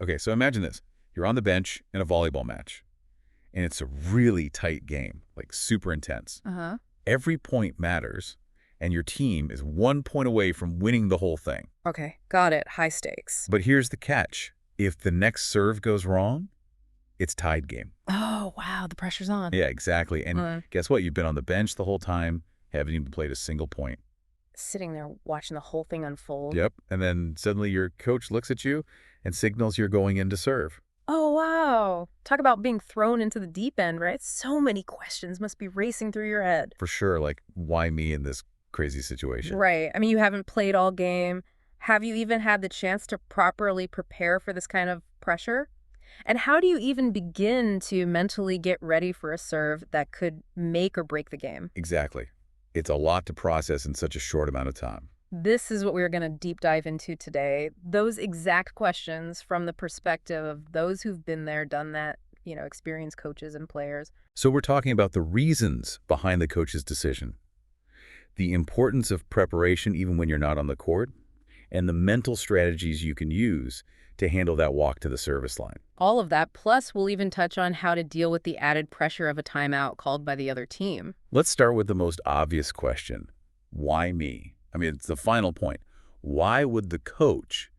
Okay, so imagine this. You're on the bench in a volleyball match, and it's a really tight game, like super intense. Uh-huh. Every point matters, and your team is 1 point away from winning the whole thing. Okay, got it. High stakes. But here's the catch. If the next serve goes wrong, it's tied game. Oh, wow, the pressure's on. Yeah, exactly. And guess what? You've been on the bench the whole time, haven't even played a single point. Sitting there watching the whole thing unfold. Yep. And then suddenly your coach looks at you and signals you're going in to serve. Oh, wow. Talk about being thrown into the deep end, right? So many questions must be racing through your head. For sure, like, why me in this crazy situation? Right. I mean, you haven't played all game. Have you even had the chance to properly prepare for this kind of pressure? And how do you even begin to mentally get ready for a serve that could make or break the game? Exactly. It's a lot to process in such a short amount of time. This is what we're going to deep dive into today. Those exact questions from the perspective of those who've been there, done that, experienced coaches and players. So we're talking about the reasons behind the coach's decision, the importance of preparation even when you're not on the court, and the mental strategies you can use to handle that walk to the service line. All of that, plus we'll even touch on how to deal with the added pressure of a timeout called by the other team. Let's start with the most obvious question. Why me? I mean, it's the final point. Why would the coach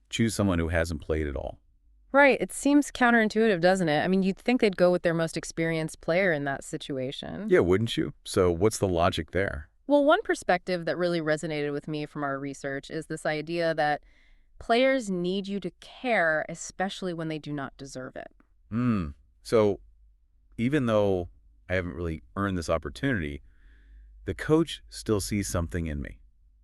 choose someone who hasn't played at all? Right. It seems counterintuitive, doesn't it? I mean, you'd think they'd go with their most experienced player in that situation. Yeah, wouldn't you? So what's the logic there? Well, one perspective that really resonated with me from our research is this idea that players need you to care, especially when they do not deserve it. So even though I haven't really earned this opportunity, the coach still sees something in me.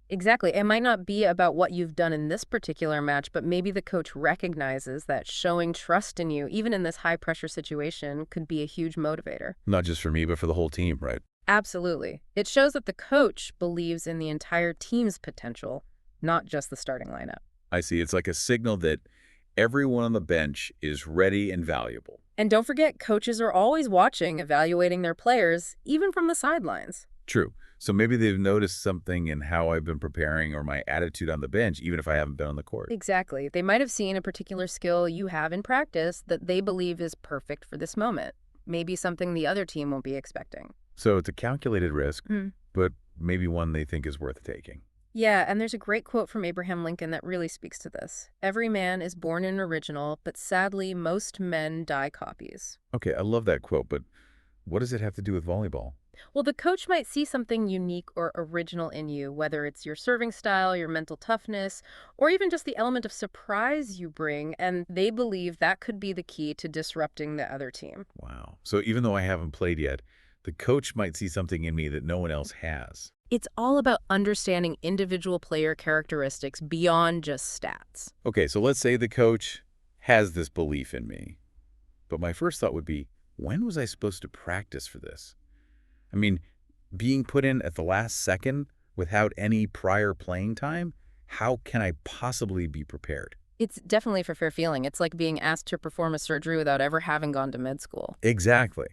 Exactly. It might not be about what you've done in this particular match, but maybe the coach recognizes that showing trust in you, even in this high-pressure situation, could be a huge motivator. Not just for me, but for the whole team, right? Absolutely. It shows that the coach believes in the entire team's potential, not just the starting lineup. I see. It's like a signal that everyone on the bench is ready and valuable. And don't forget, coaches are always watching, evaluating their players, even from the sidelines. True. So maybe they've noticed something in how I've been preparing or my attitude on the bench, even if I haven't been on the court. Exactly. They might have seen a particular skill you have in practice that they believe is perfect for this moment. Maybe something the other team won't be expecting. So it's a calculated risk, but maybe one they think is worth taking. Yeah, and there's a great quote from Abraham Lincoln that really speaks to this. Every man is born an original, but sadly, most men die copies. Okay, I love that quote, but what does it have to do with volleyball? Well, the coach might see something unique or original in you, whether it's your serving style, your mental toughness, or even just the element of surprise you bring, and they believe that could be the key to disrupting the other team. Wow. So even though I haven't played yet, the coach might see something in me that no one else has. It's all about understanding individual player characteristics beyond just stats. Okay, so let's say the coach has this belief in me. But my first thought would be, when was I supposed to practice for this? I mean, being put in at the last second without any prior playing time, how can I possibly be prepared? It's definitely for fair feeling. It's like being asked to perform a surgery without ever having gone to med school. Exactly.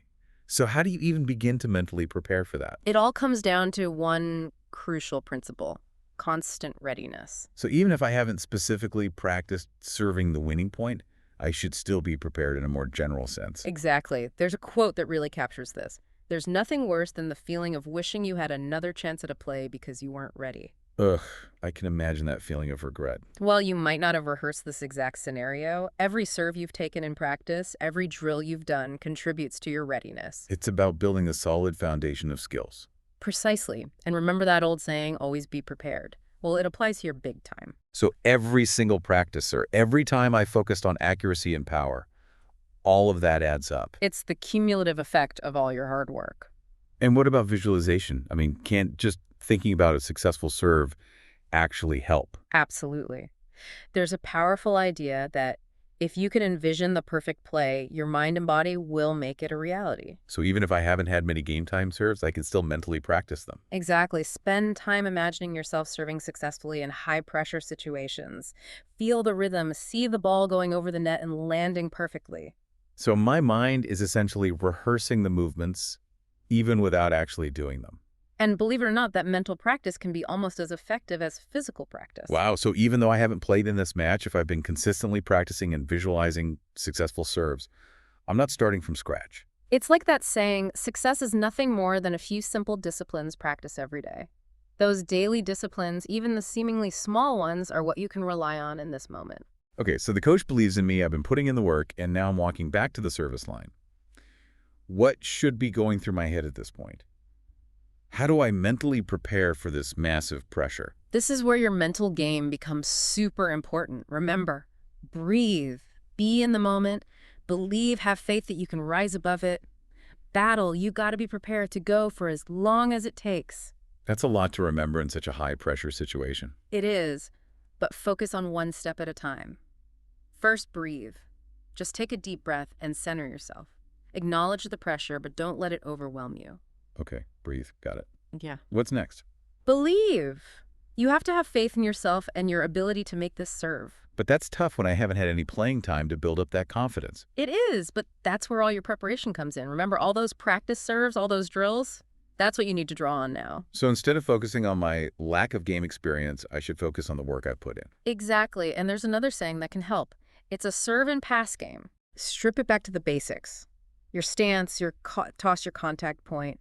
So how do you even begin to mentally prepare for that? It all comes down to one crucial principle: constant readiness. So even if I haven't specifically practiced serving the winning point, I should still be prepared in a more general sense. Exactly. There's a quote that really captures this. There's nothing worse than the feeling of wishing you had another chance at a play because you weren't ready. Ugh, I can imagine that feeling of regret. While you might not have rehearsed this exact scenario, every serve you've taken in practice, every drill you've done contributes to your readiness. It's about building a solid foundation of skills. Precisely. And remember that old saying, always be prepared. Well, it applies here big time. So every single practice, or every time I focused on accuracy and power, all of that adds up. It's the cumulative effect of all your hard work. And what about visualization? I mean, can't just thinking about a successful serve actually help? Absolutely. There's a powerful idea that if you can envision the perfect play, your mind and body will make it a reality. So even if I haven't had many game time serves, I can still mentally practice them. Exactly. Spend time imagining yourself serving successfully in high-pressure situations. Feel the rhythm, see the ball going over the net and landing perfectly. So my mind is essentially rehearsing the movements even without actually doing them. And believe it or not, that mental practice can be almost as effective as physical practice. Wow, so even though I haven't played in this match, if I've been consistently practicing and visualizing successful serves, I'm not starting from scratch. It's like that saying, success is nothing more than a few simple disciplines practiced every day. Those daily disciplines, even the seemingly small ones, are what you can rely on in this moment. Okay, so the coach believes in me, I've been putting in the work, and now I'm walking back to the service line. What should be going through my head at this point? How do I mentally prepare for this massive pressure? This is where your mental game becomes super important. Remember, breathe, be in the moment, believe, have faith that you can rise above it. Battle, you got to be prepared to go for as long as it takes. That's a lot to remember in such a high-pressure situation. It is, but focus on one step at a time. First, breathe. Just take a deep breath and center yourself. Acknowledge the pressure, but don't let it overwhelm you. Okay, breathe. Got it. Yeah. What's next? Believe. You have to have faith in yourself and your ability to make this serve. But that's tough when I haven't had any playing time to build up that confidence. It is, but that's where all your preparation comes in. Remember all those practice serves, all those drills? That's what you need to draw on now. So instead of focusing on my lack of game experience, I should focus on the work I've put in. Exactly, and there's another saying that can help. It's a serve and pass game. Strip it back to the basics. Your stance, your toss, your contact point.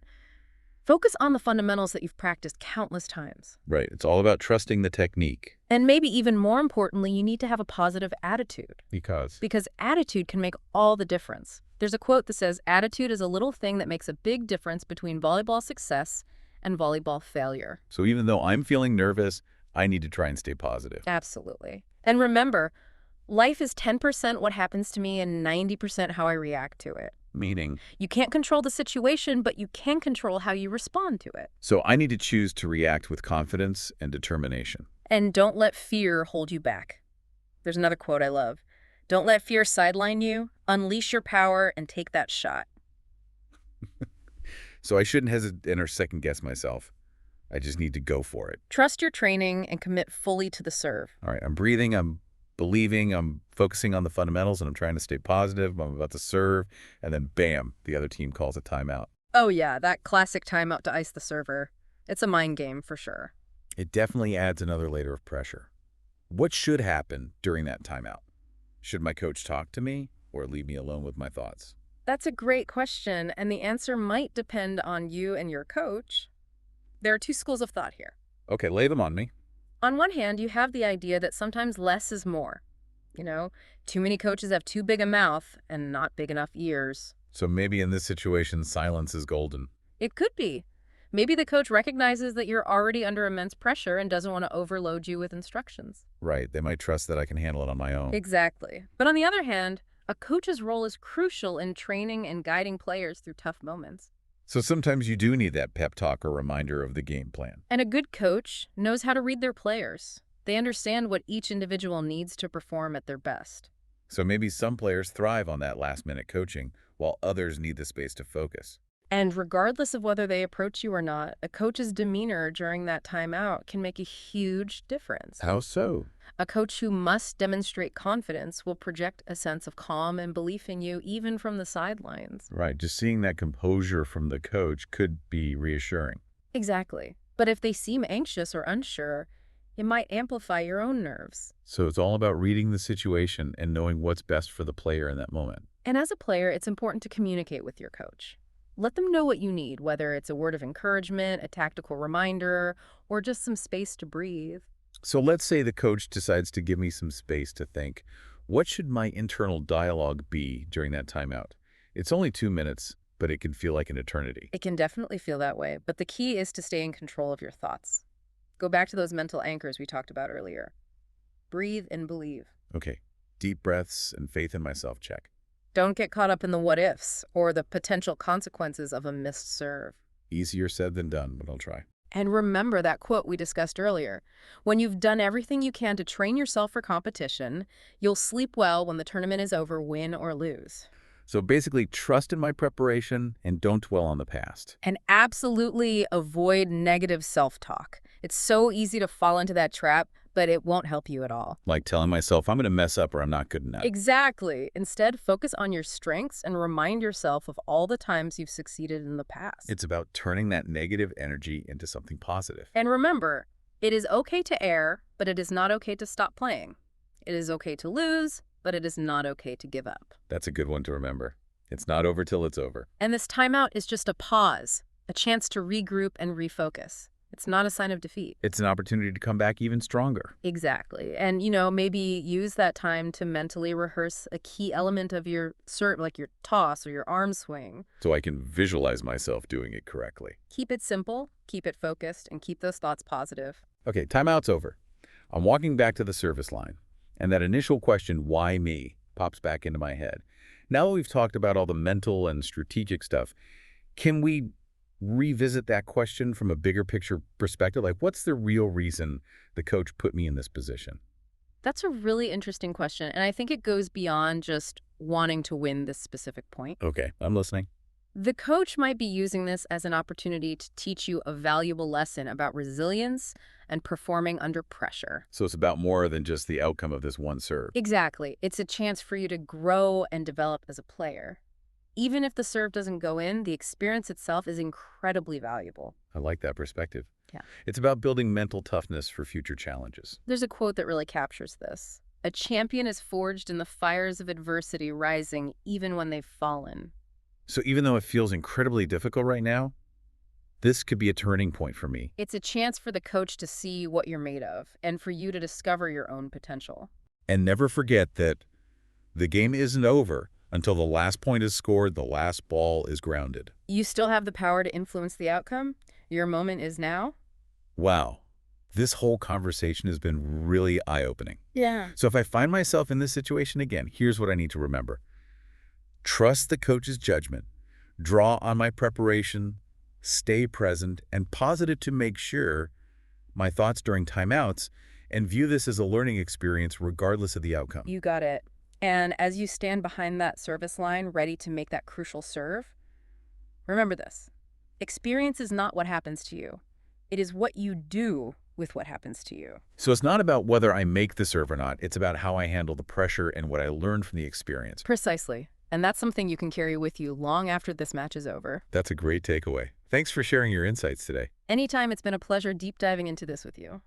Focus on the fundamentals that you've practiced countless times. Right. It's all about trusting the technique. And maybe even more importantly, you need to have a positive attitude. Because attitude can make all the difference. There's a quote that says, attitude is a little thing that makes a big difference between volleyball success and volleyball failure. So even though I'm feeling nervous, I need to try and stay positive. Absolutely. And remember, life is 10% what happens to me and 90% how I react to it. Meaning? You can't control the situation, but you can control how you respond to it. So I need to choose to react with confidence and determination. And don't let fear hold you back. There's another quote I love. Don't let fear sideline you. Unleash your power and take that shot. So I shouldn't hesitate or second guess myself. I just need to go for it. Trust your training and commit fully to the serve. All right, I'm breathing, I'm believing, I'm focusing on the fundamentals, and I'm trying to stay positive. I'm about to serve, and then bam, the other team calls a timeout. Oh yeah, that classic timeout to ice the server. It's a mind game for sure. It definitely adds another layer of pressure. What should happen during that timeout? Should my coach talk to me or leave me alone with my thoughts? That's a great question, and the answer might depend on you and your coach. There are two schools of thought here. Okay, lay them on me. On one hand, you have the idea that sometimes less is more. You know, too many coaches have too big a mouth and not big enough ears. So maybe in this situation, silence is golden. It could be. Maybe the coach recognizes that you're already under immense pressure and doesn't want to overload you with instructions. Right, they might trust that I can handle it on my own. Exactly. But on the other hand, a coach's role is crucial in training and guiding players through tough moments. So sometimes you do need that pep talk or reminder of the game plan. And a good coach knows how to read their players. They understand what each individual needs to perform at their best. So maybe some players thrive on that last-minute coaching, while others need the space to focus. And regardless of whether they approach you or not, a coach's demeanor during that timeout can make a huge difference. How so? A coach who must demonstrate confidence will project a sense of calm and belief in you even from the sidelines. Right, just seeing that composure from the coach could be reassuring. Exactly. But if they seem anxious or unsure, it might amplify your own nerves. So it's all about reading the situation and knowing what's best for the player in that moment. And as a player, it's important to communicate with your coach. Let them know what you need, whether it's a word of encouragement, a tactical reminder, or just some space to breathe. So let's say the coach decides to give me some space to think. What should my internal dialogue be during that timeout? It's only 2 minutes, but it can feel like an eternity. It can definitely feel that way, but the key is to stay in control of your thoughts. Go back to those mental anchors we talked about earlier. Breathe and believe. Okay, deep breaths and faith in myself check. Don't get caught up in the what-ifs or the potential consequences of a missed serve. Easier said than done, but I'll try. And remember that quote we discussed earlier. When you've done everything you can to train yourself for competition, you'll sleep well when the tournament is over, win or lose. So basically, trust in my preparation and don't dwell on the past. And absolutely avoid negative self-talk. It's so easy to fall into that trap, but it won't help you at all. Like telling myself I'm going to mess up or I'm not good enough. Exactly. Instead, focus on your strengths and remind yourself of all the times you've succeeded in the past. It's about turning that negative energy into something positive. And remember, it is okay to err, but it is not okay to stop playing. It is okay to lose, but it is not okay to give up. That's a good one to remember. It's not over till it's over. And this timeout is just a pause, a chance to regroup and refocus. It's not a sign of defeat. It's an opportunity to come back even stronger. Exactly. And, maybe use that time to mentally rehearse a key element of your serve, like your toss or your arm swing. So I can visualize myself doing it correctly. Keep it simple, keep it focused, and keep those thoughts positive. Okay, timeout's over. I'm walking back to the service line, and that initial question, why me, pops back into my head. Now that we've talked about all the mental and strategic stuff, can we revisit that question from a bigger picture perspective? Like, what's the real reason the coach put me in this position? That's a really interesting question, and I think it goes beyond just wanting to win this specific point. Okay, I'm listening. The coach might be using this as an opportunity to teach you a valuable lesson about resilience and performing under pressure. So it's about more than just the outcome of this one serve. Exactly. It's a chance for you to grow and develop as a player. Even if the serve doesn't go in, the experience itself is incredibly valuable. I like that perspective. Yeah. It's about building mental toughness for future challenges. There's a quote that really captures this. A champion is forged in the fires of adversity, rising even when they've fallen. So even though it feels incredibly difficult right now, this could be a turning point for me. It's a chance for the coach to see what you're made of and for you to discover your own potential. And never forget that the game isn't over until the last point is scored, the last ball is grounded. You still have the power to influence the outcome. Your moment is now. Wow. This whole conversation has been really eye-opening. Yeah. So if I find myself in this situation again, here's what I need to remember. Trust the coach's judgment, draw on my preparation, stay present and positive to make sure my thoughts during timeouts, and view this as a learning experience regardless of the outcome. You got it. And as you stand behind that service line, ready to make that crucial serve, remember this. Experience is not what happens to you. It is what you do with what happens to you. So it's not about whether I make the serve or not. It's about how I handle the pressure and what I learned from the experience. Precisely. And that's something you can carry with you long after this match is over. That's a great takeaway. Thanks for sharing your insights today. Anytime, it's been a pleasure deep diving into this with you.